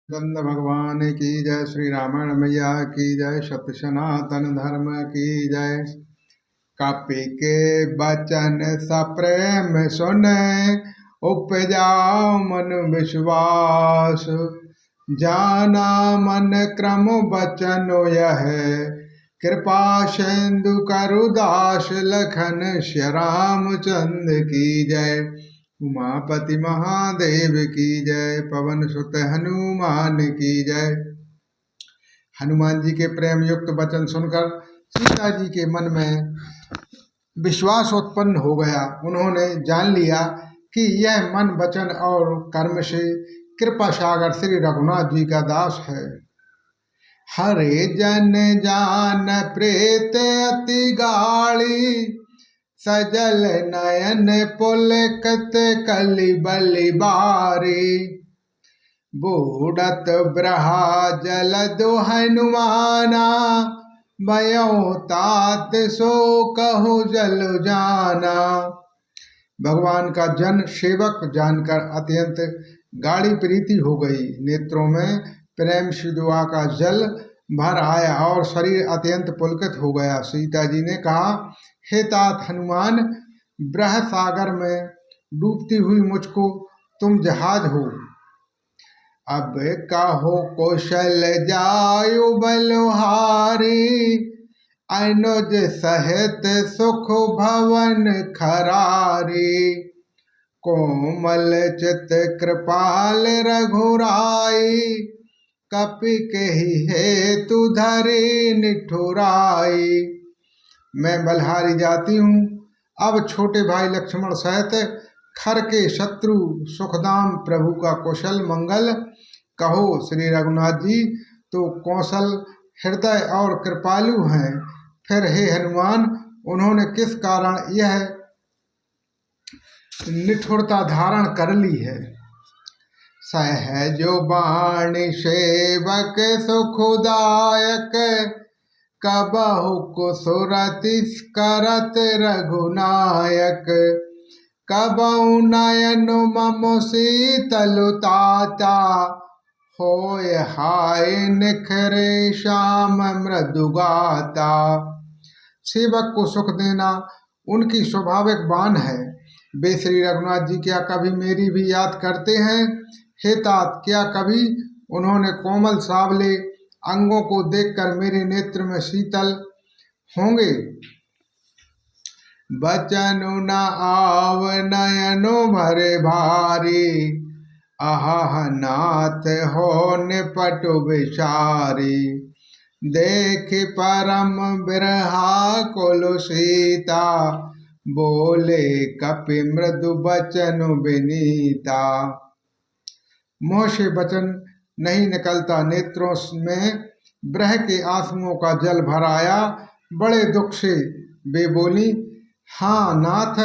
गंध भगवान की जय। श्री रामायण मैया की जय। सत्य सनातन धर्म की जय। कपि के बचन सप्रेम सुने, उपजाओ मन विश्वास। जाना मन क्रम बचन यह, कृपा सिंधु करुदास। लखन श्री रामचंद्र की जय। उमापति महादेव की जय। पवन सुत हनुमान की जय। हनुमान जी के प्रेम युक्त वचन सुनकर सीता जी के मन में विश्वास उत्पन्न हो गया। उन्होंने जान लिया कि यह मन वचन और कर्म से कृपा सागर श्री रघुनाथ जी का दास है। हरे जन जान प्रेत अति गाड़ी, सजल नयन पुलकत कलि बलि बारी। बूढ़त ब्रहा जल दो हनुमाना, भयो तात सो कहु जल जाना। भगवान का जन सेवक जानकर अत्यंत गाढ़ी प्रीति हो गई। नेत्रों में प्रेम सिधुआ का जल भर आया और शरीर अत्यंत पुलकित हो गया। सीता जी ने कहा, हे तात हनुमान, ब्रह सागर में डूबती हुई मुझको तुम जहाज हो। अब कहो कौशल जायु बलहारी, अनुज सहित सुख भवन खरारी। कोमल चित कृपाल रघुराई, कपि कही हेतु धरे निठुराई। मैं बलहारी जाती हूँ, अब छोटे भाई लक्ष्मण सहित खर के शत्रु सुखदाम प्रभु का कुशल मंगल कहो। श्री रघुनाथ जी तो कौशल हृदय और कृपालु हैं, फिर हे हनुमान, उन्होंने किस कारण यह निठुरता धारण कर ली है। सहजो बाणी सेवक सुखदायक, कबहु कुसुरति करत रघुनायक। कबहु नयन मम शीतलुताता, होय हाय निखरे श्याम मृदुगाता। सेवक को सुख देना उनकी स्वाभाविक बान है। वे श्री रघुनाथ जी क्या कभी मेरी भी याद करते हैं? हे तात, क्या कभी उन्होंने कोमल सावले अंगों को देखकर मेरे नेत्र में शीतल होंगे? बचनु न आव नयनो भरे भारी, आह नाथ हो निपट विचारी। देख परम बिरहा कुल सीता, बोले कपि मृदु बचन विनीता। मुँह से वचन नहीं निकलता, नेत्रों में ब्रह के आंसुओं का जल भर आया। बड़े दुख से वे बोली, हाँ नाथ,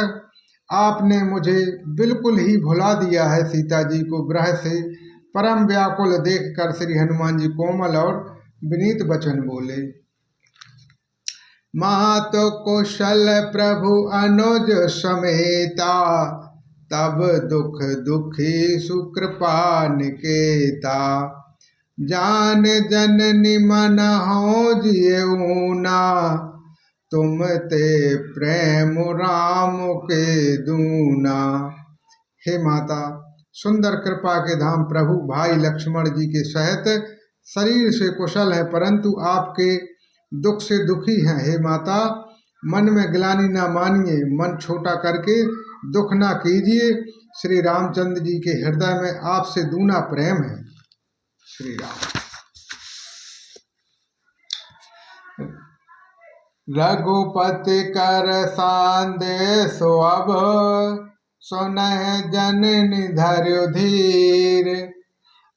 आपने मुझे बिल्कुल ही भुला दिया है। सीता जी को ब्रह से परम व्याकुल देखकर श्री हनुमान जी कोमल और विनीत वचन बोले। मातो कुशल प्रभु अनुज समेता, तब दुख दुखी सुकृपा निकेता। जान जननी मन हो जियऊना, तुम ते प्रेम राम के दूना। हे माता, सुंदर कृपा के धाम प्रभु भाई लक्ष्मण जी के सहित शरीर से कुशल है, परंतु आपके दुख से दुखी हैं। हे माता, मन में ग्लानि ना मानिए, मन छोटा करके दुख ना कीजिए। श्री रामचंद्र जी के हृदय में आपसे दूना प्रेम है। श्री राम। रघुपति कर सांदेश अब, सुनह जननि धर्यो धीर।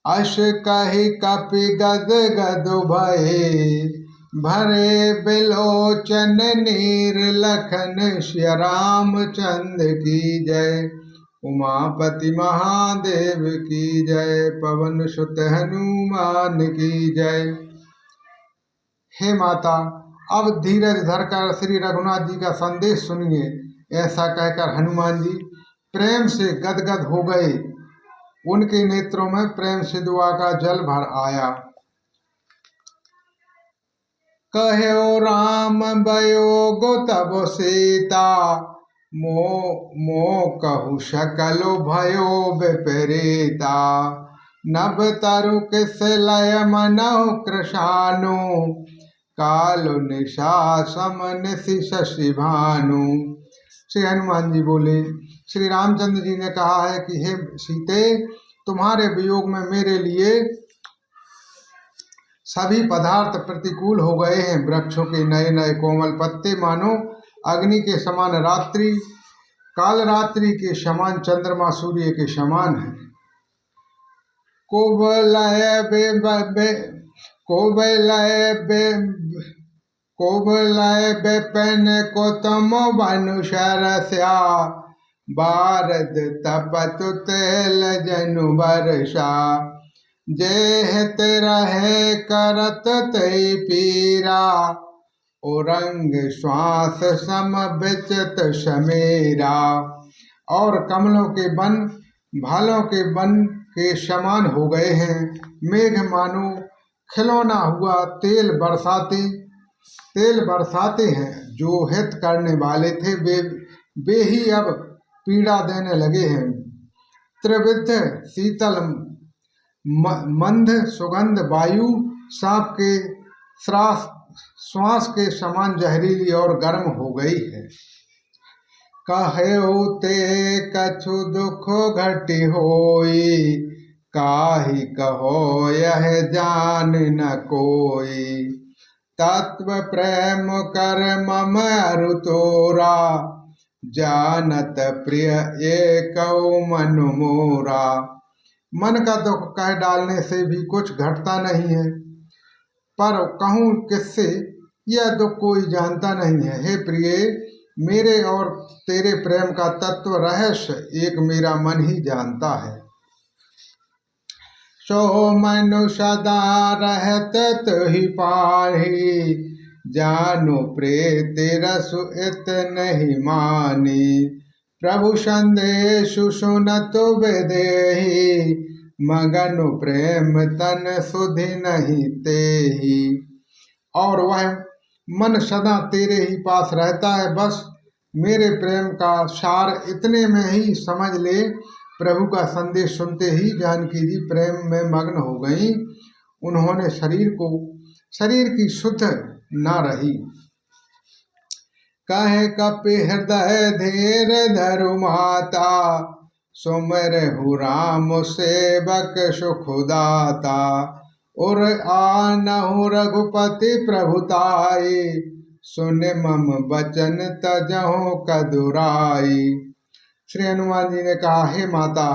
अस कहि कपि गद गद भये, भरे बिलोचन नीर। लखन श्री रामचंद्र की जय। उमापति महादेव की जय। पवन सुत हनुमान की जय। हे माता, अब धीरज धरकर श्री रघुनाथ जी का संदेश सुनिए। ऐसा कहकर हनुमान जी प्रेम से गदगद हो गए। उनके नेत्रों में प्रेम से दुआ का जल भर आया। कहो राम बयोगो तब सीता, मो कहु सकलो भयो विपरीता। नभ तरु किस लय मनहु कृशानु, कालो निशा सम निशि शशि भानु। श्री हनुमान जी बोले, श्री रामचंद्र जी ने कहा है कि हे सीते, तुम्हारे वियोग में मेरे लिए सभी पदार्थ प्रतिकूल हो गए हैं। वृक्षों के नए नए कोमल पत्ते मानो अग्नि के समान, रात्रि काल रात्रि के समान, चंद्रमा सूर्य के समान है। कोबलय बेपन को तुम बनुषरस्या, बारद तपतु तेल जनु वर्षा। जेहत रहे करत तई पीरा, औरंग श्वास सम बिचत समेरा। और कमलों के वन भालों के वन के समान हो गए हैं। मेघ मानो खिलौना हुआ तेल बरसाते हैं। जो हित करने वाले थे वे ही अब पीड़ा देने लगे हैं। त्रिविध शीतल मंद सुगंध वायु सांप के श्वास के समान जहरीली और गर्म हो गई है। कहो ते कछु दुख घटी होई, काहि कहो यह जान न कोई। तत्व प्रेम कर मम अरु तोरा, जानत प्रिय एक मनु मोरा। मन का दुख कह डालने से भी कुछ घटता नहीं है, पर कहूँ किससे, यह दुख कोई जानता नहीं है। हे प्रिय, मेरे और तेरे प्रेम का तत्व रहस्य एक मेरा मन ही जानता है। सो मनु सदा रहत तुहि पाहि, जानो प्रीत रसु इत नहीं मानी। प्रभु संदेशु सुनतु विदेहि, मगनु प्रेम तन सुधि नहीं तेहि। और वह मन सदा तेरे ही पास रहता है, बस मेरे प्रेम का सार इतने में ही समझ ले। प्रभु का संदेश सुनते ही जानकी जी प्रेम में मग्न हो गईं। उन्होंने शरीर की सुध न रही। कहे कपि हृदय धीर धरु माता, सुमिरहु राम सेवक सुखदाता। उर आनहु रघुपति प्रभुताई, सुन मम बचन तजहु कदुराई। श्री हनुमान जी ने कहा, हे माता,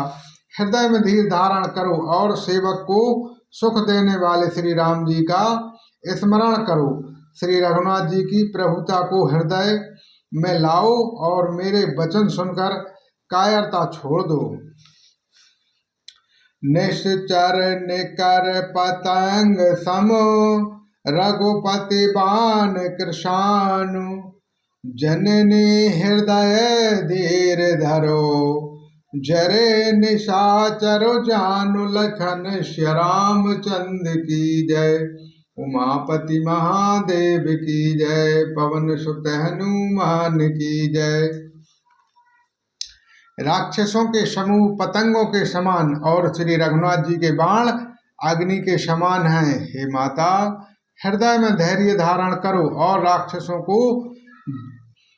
हृदय में धीर धारण करो और सेवक को सुख देने वाले श्री राम जी का स्मरण करो। श्री रघुनाथ जी की प्रभुता को हृदय में लाओ और मेरे वचन सुनकर कायरता छोड़ दो। निश्चर निकर पतंग समो, रघुपति बाण कृशानु। जननी हृदय धीर धरो, जरे निशाचरो जानु। लखन श्री रामचंद्र की जय, उमापति महादेव की जय, पवन सुत हनुमान की जय। राक्षसों के समूह पतंगों के समान और श्री रघुनाथ जी के बाण अग्नि के समान हैं। हे माता, हृदय में धैर्य धारण करो और राक्षसों को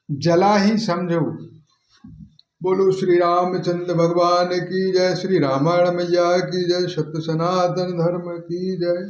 जला ही समझो। बोलो श्री रामचंद्र भगवान की जय, श्री रामायण मैया की जय, सत्य सनातन धर्म की जय।